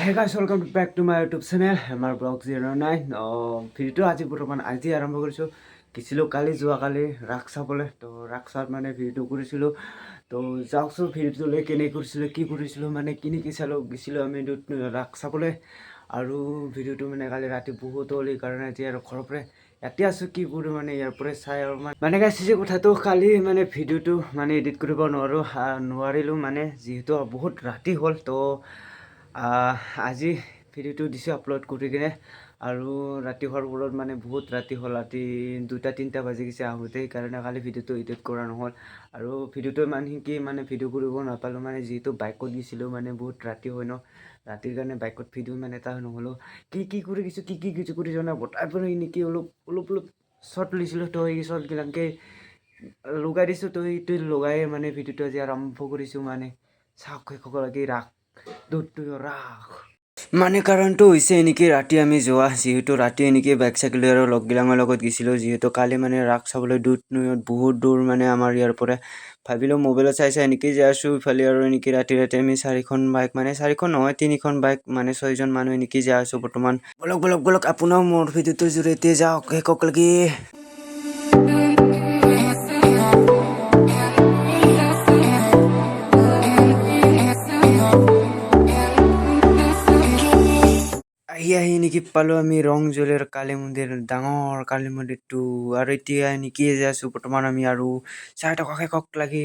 Hey guys, welcome back to my YouTube channel, আমাৰ blog 09 ভিডিঅ'টো আজি আৰম্ভ কৰিছোঁ। গৈছিলোঁ কালি যোৱাকালি ৰাস চাবলৈ, তো ৰাস চাত মানে ভিডিঅ'টো কৰিছিলোঁ। তো যাওকচোন ভিডিঅ'টোলৈ কেনে কৰিছিলোঁ, কি কৰিছিলোঁ, মানে কিনি কি চালোঁ, গৈছিলোঁ আমি ৰাস চাবলৈ। আৰু ভিডিঅ'টো মানে কালি ৰাতি বহুত হ'ল, সেইকাৰণে আজি আৰু ঘৰৰ পৰাই ইয়াতে আছোঁ, কি কৰোঁ মানে ইয়াৰ পৰাই চাই আৰু মানে গাইছ কথাটো কালি মানে ভিডিঅ'টো মানে এডিট কৰিব নোৱাৰিলোঁ মানে যিহেতু বহুত ৰাতি হ'ল। তো আজি ভিডিঅ'টো দিছোঁ আপলোড কৰি কিনে, আৰু ৰাতি হোৱাৰ ফলত মানে বহুত ৰাতি হ'ল, ৰাতি 2-3 বাজি গৈছে আহোঁতে, সেইকাৰণে কালি ভিডিঅ'টো এডিট কৰা নহ'ল। আৰু ভিডিঅ'টো মানে কি মানে ভিডিঅ' কৰিব নাপালোঁ, মানে যিহেতু বাইকত গৈছিলোঁ, মানে বহুত ৰাতি হয় ন, ৰাতিৰ কাৰণে বাইকত ভিডিঅ' মানে এটা নহ'লেও কি কৰি গৈছোঁ, কি কৰি যোৱা নাই বতাহ পৰি নেকি অলপ শ্বৰ্ট লৈছিলোঁ। তো এই শ্বৰ্টবিলাকে লগাই দিছোঁ। তো এইটো লগাই মানে ভিডিঅ'টো আজি আৰম্ভ কৰিছোঁ। মানে চাওক সেইসকলকে ৰাস মানে কাৰণটো হৈছে এনেকি ৰাতি আমি যোৱা, যিহেতু ৰাতি এনেকি বাইক চাইকেল আৰু লগগিলাঙৰ লগত গৈছিলোঁ। যিহেতু কালি মানে ৰাস চাবলৈ নৈত বহুত দূৰ, মানে আমাৰ ইয়াৰ পৰা ভাবিলোঁ মোবাইলত চাই এনেকৈ যাই আছোঁ। ইফালে আৰু এনেকৈ ৰাতি আমি 4খন বাইক, মানে 4খন নহয় 3খন বাইক, মানে 6জন মানুহ এনেকৈ যাই আছোঁ বৰ্তমান। বলক আপোনাৰ মোৰ ভিডিঅ'টোৰ জৰিয়তে যাওক শেষলৈকে। আহি নেকি পালোঁ আমি ৰংজলীৰ কালী মন্দিৰ, ডাঙৰ কালী মন্দিৰটো। আৰু এতিয়া এনেকি যাই আছোঁ বৰ্তমান আমি, আৰু চাই থকা শেষক লাগে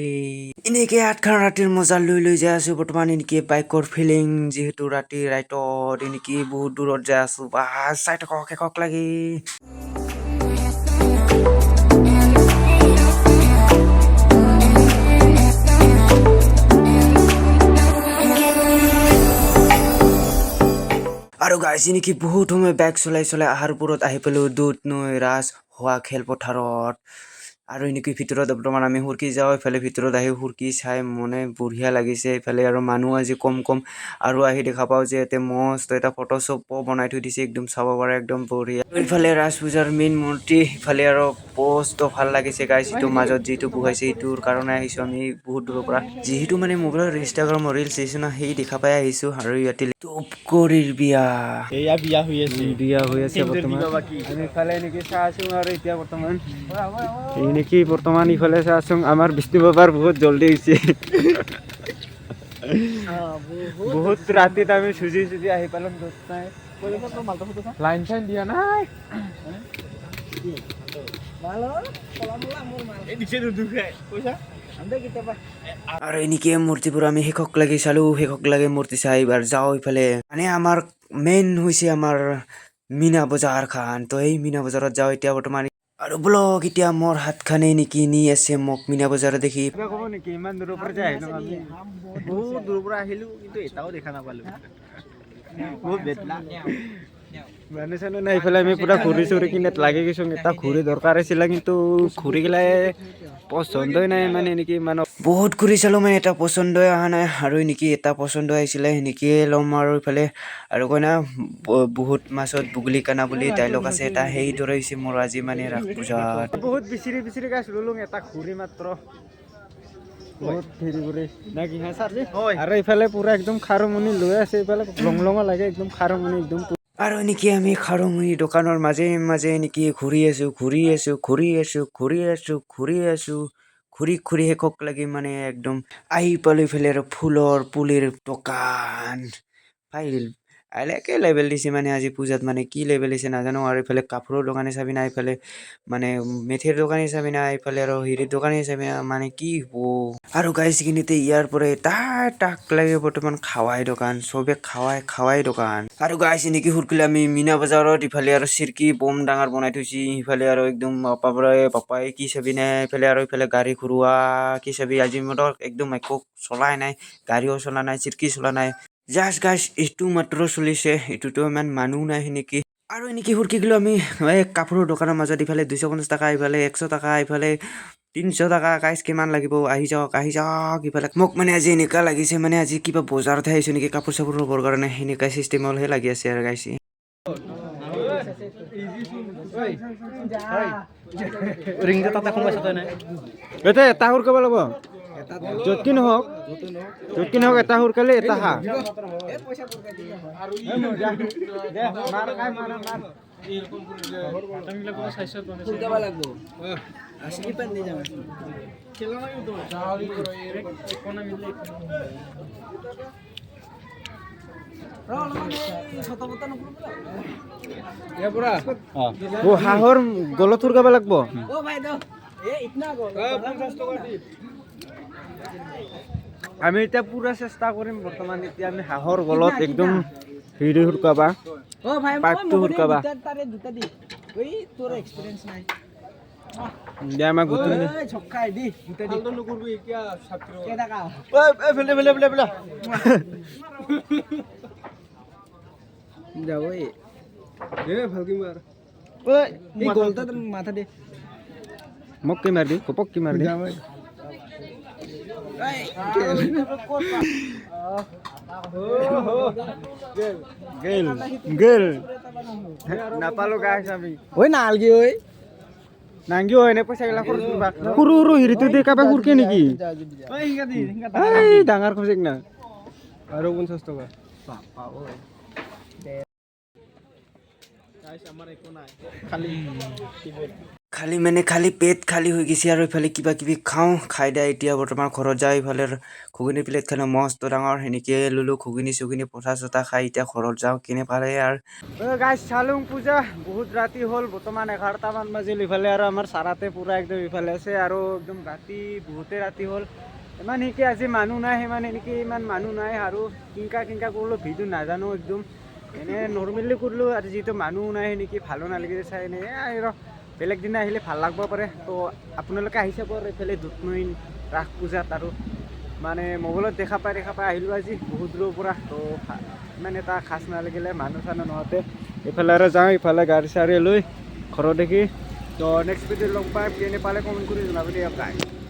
এনেকে 8খন ৰাতিৰ মজা লৈ যাই আছোঁ বৰ্তমান। এনেকি বাইকৰ ফিলিং, যিহেতু ৰাতি ৰাইটত এনেকি বহুত দূৰত যাই আছোঁ, বা চাই থকা শেষক লাগে। আৰু গাইছে নেকি বহুত সময় বাইক চলাই অহাৰ ওপৰত আহি পালোঁ দুধ নৈ ৰাজ হোৱা খেলপথাৰত। আৰু এনেকৈ ভিতৰত বৰ্তমান আমি সুৰকি যাওঁ, ইফালে ভিতৰত আহি সুৰকি চাই মনে বঢ়িয়া লাগিছে। ইফালে আৰু মানুহ আজি কম, আৰু আহি দেখা পাওঁ যে ইয়াতে মস্ত এটা ফটোশ্বপো বনাই থৈ দিছে, একদম চাব পাৰে একদম বঢ়িয়া। ইফালে ৰাজ পূজাৰ মেইন মূৰ্তি, ইফালে আৰু পোষ্টটো ভাল লাগিছে গাইছ। এইটো মাজত যিটো বহাইছে এইটোৰ কাৰণে আহিছোঁ আমি বহুত দূৰৰ পৰা, যিহেতু মানে মোবাইলৰ ইনষ্টাগ্ৰামৰ ৰিলছ চাইছোঁ না, সেই দেখা পাই আহিছোঁ। আৰু ইয়াতে টপকৰিৰ বিয়া হৈ আছে বৰ্তমান। আমি ইফালে এনেকৈ চাই আছোঁ, আৰু এতিয়া বৰ্তমান ইফালে চাই আছোঁ। আমাৰ বিষ্ণু বাবাৰ বহুত জল্দি হৈছে। বহুত ৰাতিত আমি চুজি আহি পালোঁ, লাইন চাইন দিয়া নাই। আৰু এনেকৈ মূৰ্তিবোৰ আমি শেষক লাগি চালোঁ, শেষক লাগে মূৰ্তি চাই এইবাৰ যাওঁ ইফালে। মানে আমাৰ মেইন হৈছে আমাৰ মীনা বজাৰ খান, তো এই মীনা বজাৰত যাওঁ এতিয়া বৰ্তমান। আৰু ব্লগ এতিয়া মোৰ হাতখনে নেকি নি আছে মোক মীনা বজাৰ দেখি। ক'ব নেকি ইমান দূৰৰ পৰা যাই আহিলোঁ, আমি বহুত দূৰৰ পৰা আহিলোঁ, কিন্তু এটাও দেখা নাপালোঁ। বহুত বেদলা মানে চানো নাই, ইফালে আমি পুৰা ঘূৰি কিনে লাগি গৈছোঁ। এটা ঘূৰি দৰকাৰ আছিলে, কিন্তু ঘূৰি গেলাই পচন্দই নাই, মানে এনেকি মানে বহুত ঘূৰি চালোঁ, মানে এটা পচন্দই অহা নাই। আৰু এনেকি এটা পচন্দ আহিছিলে সেনেকিয়ে ল'ম। আৰু ইফালে আৰু কয় না বহুত মাছত বুগলি কানা বুলি ডাইলগ আছে এটা, সেইদৰে হৈছে মোৰ আজি মানে ৰাস পূজাত। বহুত বিচিৰি গাছ ললোঁ, এটা ঘূৰি মাত্ৰ বহুত হেৰি কৰি নাকি হা ছাৰ যে। আৰু ইফালে পুৰা একদম খাৰুমণি লৈ আছে, ইফালে লং লাগে একদম খাৰুমণি একদম। আৰু এনেকি আমি খাৰুমণি দোকানৰ মাজে এনেকি ঘূৰি আছোঁ, ঘূৰি শেষক লাগি মানে একদম আহি পালোঁ ইফালে আৰু ফুলৰ পুলিৰ দোকান। একে লেবেল দিছে মানে আজি পূজাত, মানে কি লেবেল দিছে নাজানো। আৰু ইফালে কাপোৰৰ দোকানে চাবি না, ইফালে মানে মেথিৰ দোকানে চাবি না, ইফালে আৰু হেৰিৰ দোকানে চাবি না, মানে কি হ'ব। আৰু গাইছ কিনিতে ইয়াৰ পৰা তাক লাগে বৰ্তমান খাৱাই দোকান, চবে খাৱাই দোকান। আৰু গাইছ এনেকি সুৰকিলে আমি মীনা বজাৰত, ইফালে আৰু চিৰকি বম ডাঙৰ বনাই থৈছি, ইফালে আৰু একদম পাপাই কি চাবি নাই, ইফালে আৰু ইফালে গাড়ী ঘূৰোৱা কি চাবি। আজি মতৰ একদম একো চলাই নাই, গাড়ীও চলা নাই, চিৰকি চলা নাই, জাষ্ট গাইছ এইটো মাত্ৰ চলিছে। এইটোতো ইমান মানুহ নাই সেনেকি। আৰু এনেকি সুৰকি গ'লো আমি এই কাপোৰৰ দোকানৰ মাজত, ইফালে 250 টকা, ইফালে 100 টকা, ইফালে 300 টকা। গাইছ কিমান লাগিব আহি যাওক ইফালে। মোক মানে আজি এনেকুৱা লাগিছে, মানে আজি কিবা বজাৰতহে আহিছোঁ নেকি কাপোৰ চাপোৰ ল'বৰ কাৰণে, সেনেকুৱা চিষ্টেমতহে লাগি আছে আৰু গাইছ। এটা সুৰ কৰিব লাগিব, য'ত কি নহওক এটা সোনকালে এটা হা হাঁহৰ গলত থুৰকাব লাগিব আমি এতিয়া পুৰা চেষ্টা কৰিম বৰ্তমান এতিয়া আমি হাঁহৰ গলত একদম হেৰি সুৰকাবা পাইপটো সুৰকাবা দিয়া আমাক গোটেই মাথা দে মোক কি মাৰ দি কপক কি মাৰ দি গেল নাপালো গাইছ আমি ঐ নালগি ঐ নাংগি ঐ এনে পইচা গিলা খৰচ কৰিবা সৰু সৰু হেৰিটো দি কাবাই সুৰকে নেকি ডাঙৰ খৰচ না আৰু 50 টকা খালি পেট খালি হৈ গৈছে আৰু ইফালে কিবা কিবি খাওঁ খাই দিয়া এতিয়া বৰ্তমান ঘৰত যাই ইফালে ঘুগুনি প্লেট খালে মস্ত ডাঙৰ সেনেকে ললো ঘুগুনি চুগুনি পঠা চঠা খাই এতিয়া ঘৰত যাওঁ কেনে পালে আৰু গাইছ চালুং পূজা বহুত ৰাতি হ'ল বৰ্তমান 11টামান বাজিল ইফালে আৰু আমাৰ চাৰাতে পুৰা একদম ইফালে আছে আৰু একদম ৰাতি বহুতে ৰাতি হ'ল ইমান সেনেকে আজি মানুহ নাই সিমান এনেকে ইমান মানুহ নাই আৰু কিংকা কৰিলো ভিডিঅ' নাজানো একদম এনে নৰ্মেলি কৰিলোঁ আৰু যিহেতু মানুহ নাই সেনেকি ভালো নালাগে চাই এনে আৰু বেলেগ দিনা আহিলে ভাল লাগব পাৰে তো আপোনালোকে আহি চাব আৰু এইফালে দুধনৈ ৰাস পূজাত আৰু মানে মোবাইলত দেখা পাই আহিলোঁ আজি বহুত দূৰৰ পৰা তো ইমান এটা খাচ নালাগিলে মানুহ চানুহ নহওঁতে এইফালে আৰু যাওঁ ইফালে গাড়ী চাড়ী লৈ ঘৰত দেখি তো নেক্সট ভিডিঅ' লগ পাই কেনে পালে কমেণ্ট কৰি জনাব দিয়ক